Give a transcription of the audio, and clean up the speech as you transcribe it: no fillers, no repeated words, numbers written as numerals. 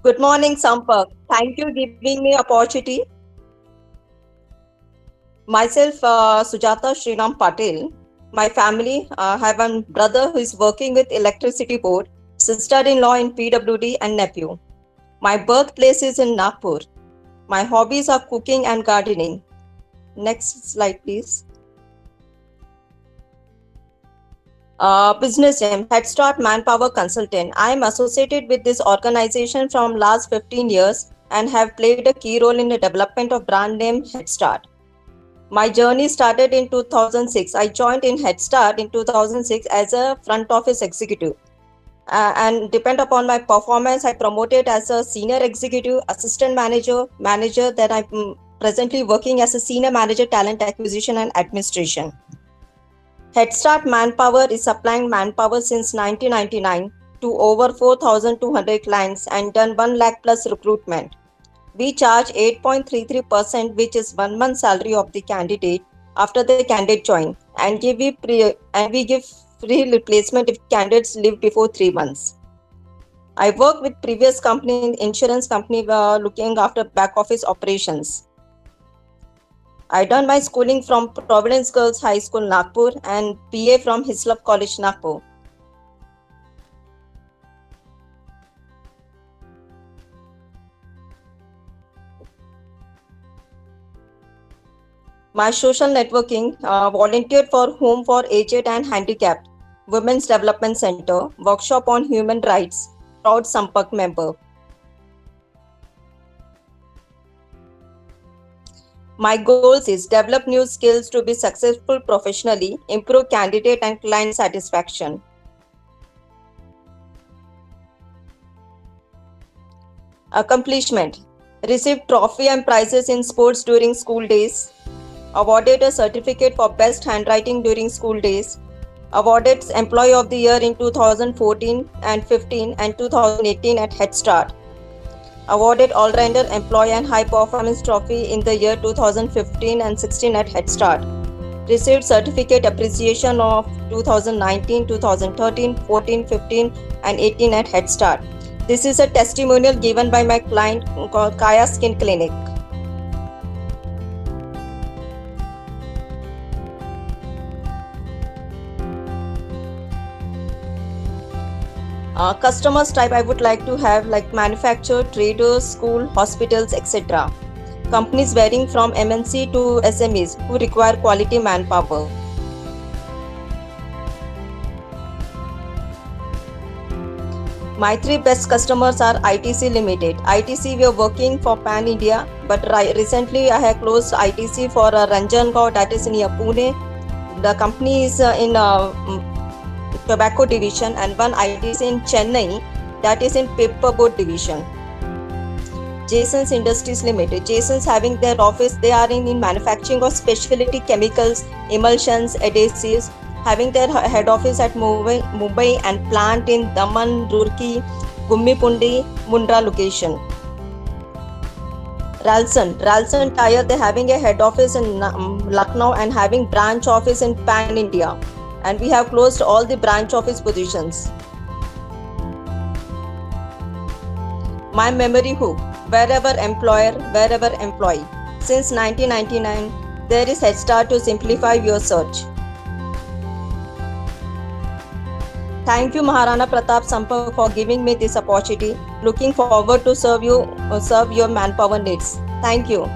Good morning, Sampak. Thank you giving me opportunity. Myself, Sujata Sriram Patil. My family have one brother who is working with Electricity Board, sister-in-law in PWD, and nephew. My birthplace is in Nagpur. My hobbies are cooking and gardening. Next slide, please. Business name Head Start Manpower Consultant. I am associated with this organization from last 15 years and have played a key role in the development of brand name Head Start. My journey started in 2006. I joined in Head Start in 2006 as a front office executive. And depend upon my performance, I promoted as a senior executive, assistant manager. Then I'm presently working as a senior manager, talent acquisition and administration. Head Start Manpower is supplying manpower since 1999 to over 4,200 clients and done 1 lakh plus recruitment. We charge 8.33%, which is 1 month salary of the candidate after the candidate join, and we give free replacement if candidates leave before 3 months. I work with previous company, insurance company, looking after back office operations. I done my schooling from Providence Girls High School, Nagpur, and BA from Hislop College, Nagpur. My social networking, volunteered for Home for Aged and Handicapped, Women's Development Center, workshop on human rights, proud Sampak member. My goals is develop new skills to be successful professionally, improve candidate and client satisfaction. Accomplishment: received trophy and prizes in sports during school days, awarded a certificate for best handwriting during school days, awarded Employee of the Year in 2014 and 15 and 2018 at Head Start, awarded All-Rounder Employee and High Performance Trophy in the year 2015 and 16 at Head Start, received certificate appreciation of 2019, 2013, 14, 15 and 18 at Head Start. This is a testimonial given by my client called Kaya Skin Clinic. Customers type I would like to have like manufacturer, traders, school, hospitals, etc. Companies varying from MNC to SMEs who require quality manpower. My three best customers are ITC Limited. ITC, we are working for Pan India, but recently I have closed ITC for Ranjangaon, that is near Pune. The company is in tobacco division, and one ITC in Chennai, that is in paperboard division. Jason's Industries Limited. Jason's having their office, they are in manufacturing of specialty chemicals, emulsions, adhesives, having their head office at Mumbai and plant in Daman, Roorkee, Gummipundi, Mundra location. Ralston Tire, they're having a head office in Lucknow and having branch office in Pan India. And we have closed all the branch office positions. My memory hook: wherever employer, wherever employee. Since 1999, there is Head Start to simplify your search. Thank you, Maharana Pratap Sampak, for giving me this opportunity. Looking forward to serve your manpower needs. Thank you.